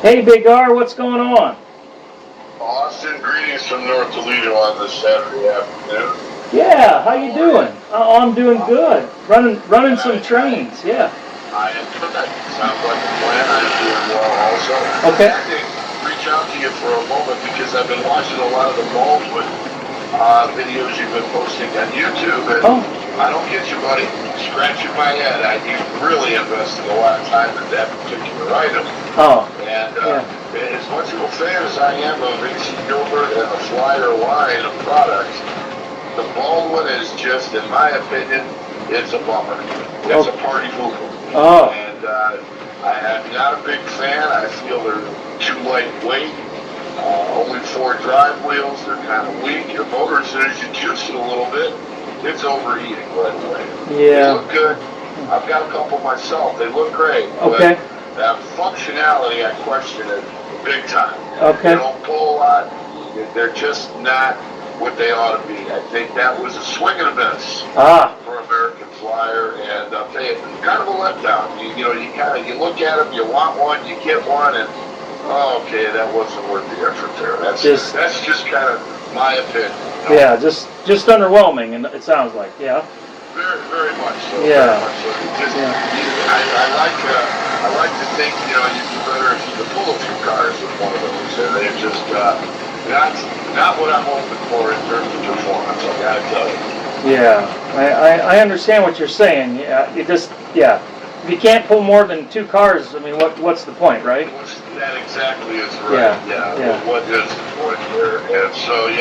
Hey, Big R, what's going on? Austin, greetings from North Toledo on this Saturday afternoon. Yeah, how you doing? Oh, I'm doing good. Running some trains. Yeah. I am good. Sounds like a plan. I'm doing well also. Okay. I had to reach out to you for a moment because I've been watching a lot of the Baldwin videos you've been posting on YouTube, and I don't get you, buddy. Scratching my head. You've really invested a lot of time in that particular item. Oh. And as much of a fan as I am of AC Gilbert and the Flyer line of products, the Baldwin is just, in my opinion, it's a bummer. It's a party pooper. Oh. And I'm not a big fan. I feel they're too lightweight. Only 4 drive wheels. They're kind of weak. Your motor, as soon as you juice it a little bit, it's overheating right away. Yeah. They look good. I've got a couple myself. They look great. Okay. But that functionality, I question it big time. Okay. They don't pull a lot. They're just not what they ought to be. I think that was a swing and a miss for American Flyer, and I'll tell you, kind of a letdown. You look at them, you want one, you get one, and okay, that wasn't worth the effort there. That's just kind of my opinion. You know? Yeah, just underwhelming, and it sounds like, yeah. Very, very much so. Yeah. Very much so. I like to think, you'd be better if you could pull a few cars with one of those, and they're just not what I'm hoping for in terms of performance. I gotta tell you. Yeah, I understand what you're saying. Yeah, if you can't pull more than 2 cars, I mean, what's the point, right? That exactly is right. Yeah. What is the point there? And so,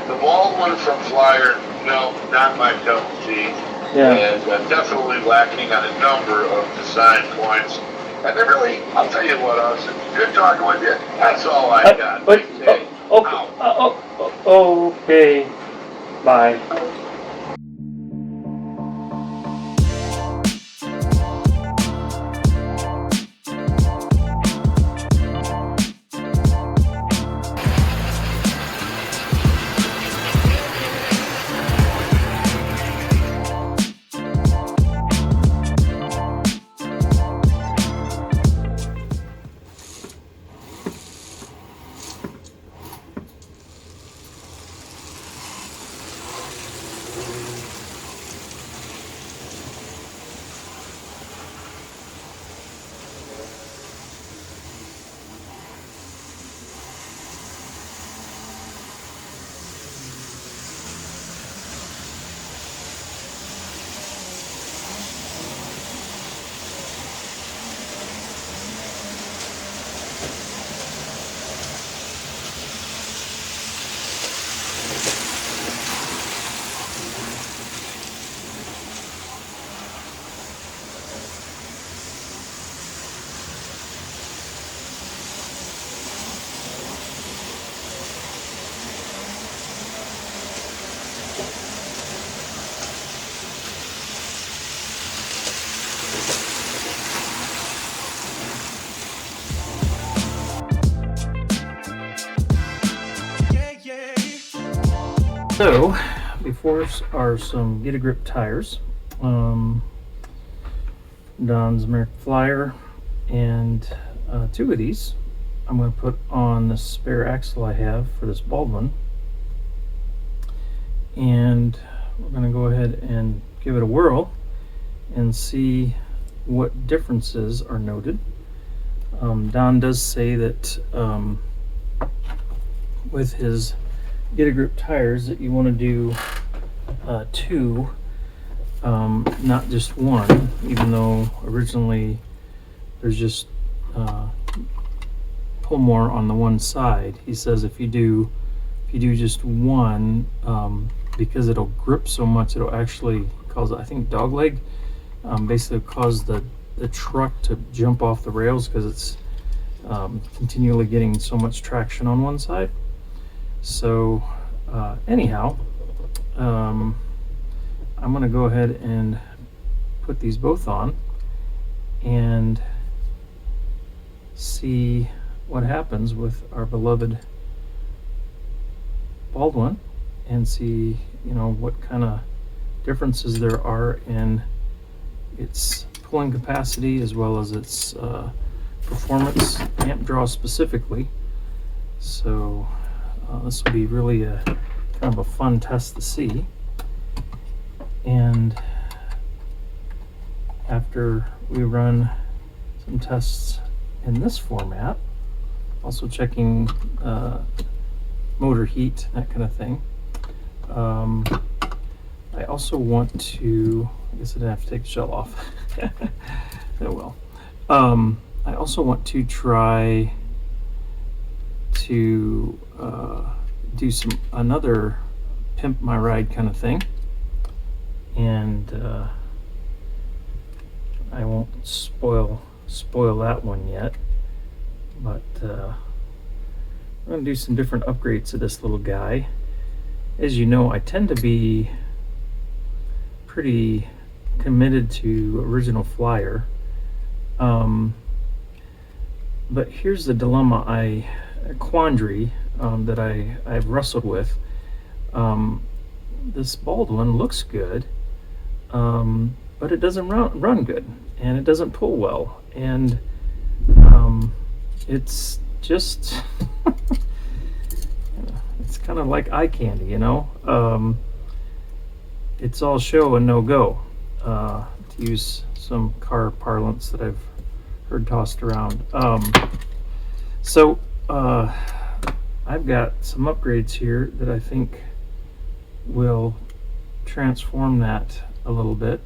the Baldwin from Flyer, no, not my cup of tea. Yeah. And definitely lacking on a number of design points. And they really, I'll tell you what, Austin, good talking with you. That's all I got. Okay. Bye. So, before us are some Get a Grip tires, Don's American Flyer, and 2 of these I'm going to put on the spare axle I have for this Baldwin, and we're going to go ahead and give it a whirl and see what differences are noted. Don does say that with his Get a Grip tires that you want to do 2, not just 1, even though originally there's just pull more on the one side. He says if you do just 1, because it'll grip so much, it'll actually cause, I think, dog leg, basically cause the truck to jump off the rails because it's continually getting so much traction on one side. So anyhow, I'm going to go ahead and put these both on and see what happens with our beloved Baldwin, and see what kind of differences there are in its pulling capacity as well as its performance amp draw specifically. So this will be really a kind of a fun test to see. And after we run some tests in this format, also checking motor heat, that kind of thing. I also want to, I guess I didn't have to take the shell off. Oh well. I also want to try to do another pimp my ride kind of thing, and I won't spoil that one yet, but I'm going to do some different upgrades to this little guy. As you know, I tend to be pretty committed to original Flyer, but here's the dilemma, a quandary that I've wrestled with. This Baldwin looks good, but it doesn't run good, and it doesn't pull well, and it's just it's kind of like eye candy, you know. It's all show and no go, to use some car parlance that I've heard tossed around. So I've got some upgrades here that I think will transform that a little bit.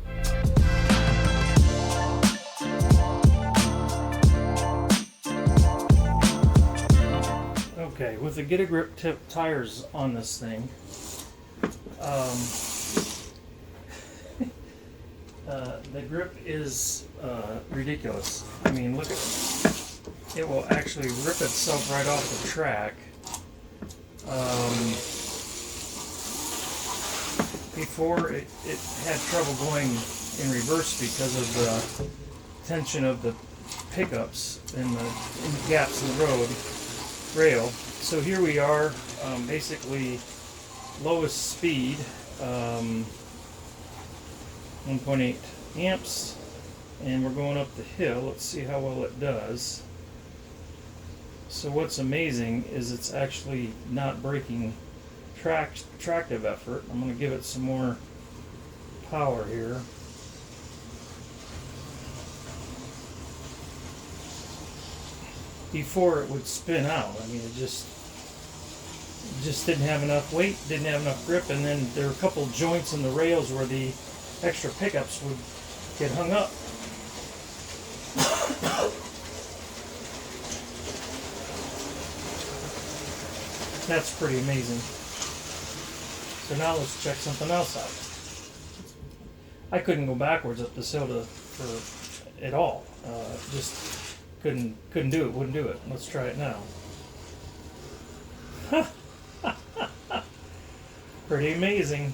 Okay, with the Get a Grip tip tires on this thing, the grip is ridiculous. I mean, look at it, will actually rip itself right off the track. Before it had trouble going in reverse because of the tension of the pickups in the gaps in the rail. So here we are, basically lowest speed, 1.8 amps, and we're going up the hill. Let's see how well it does. So what's amazing is it's actually not breaking tractive effort. I'm going to give it some more power here. Before it would spin out. I mean, it just didn't have enough weight, didn't have enough grip, and then there were a couple joints in the rails where the extra pickups would get hung up. That's pretty amazing. So now let's check something else out. I couldn't go backwards up this hill for at all. Just couldn't do it. Wouldn't do it. Let's try it now. Pretty amazing.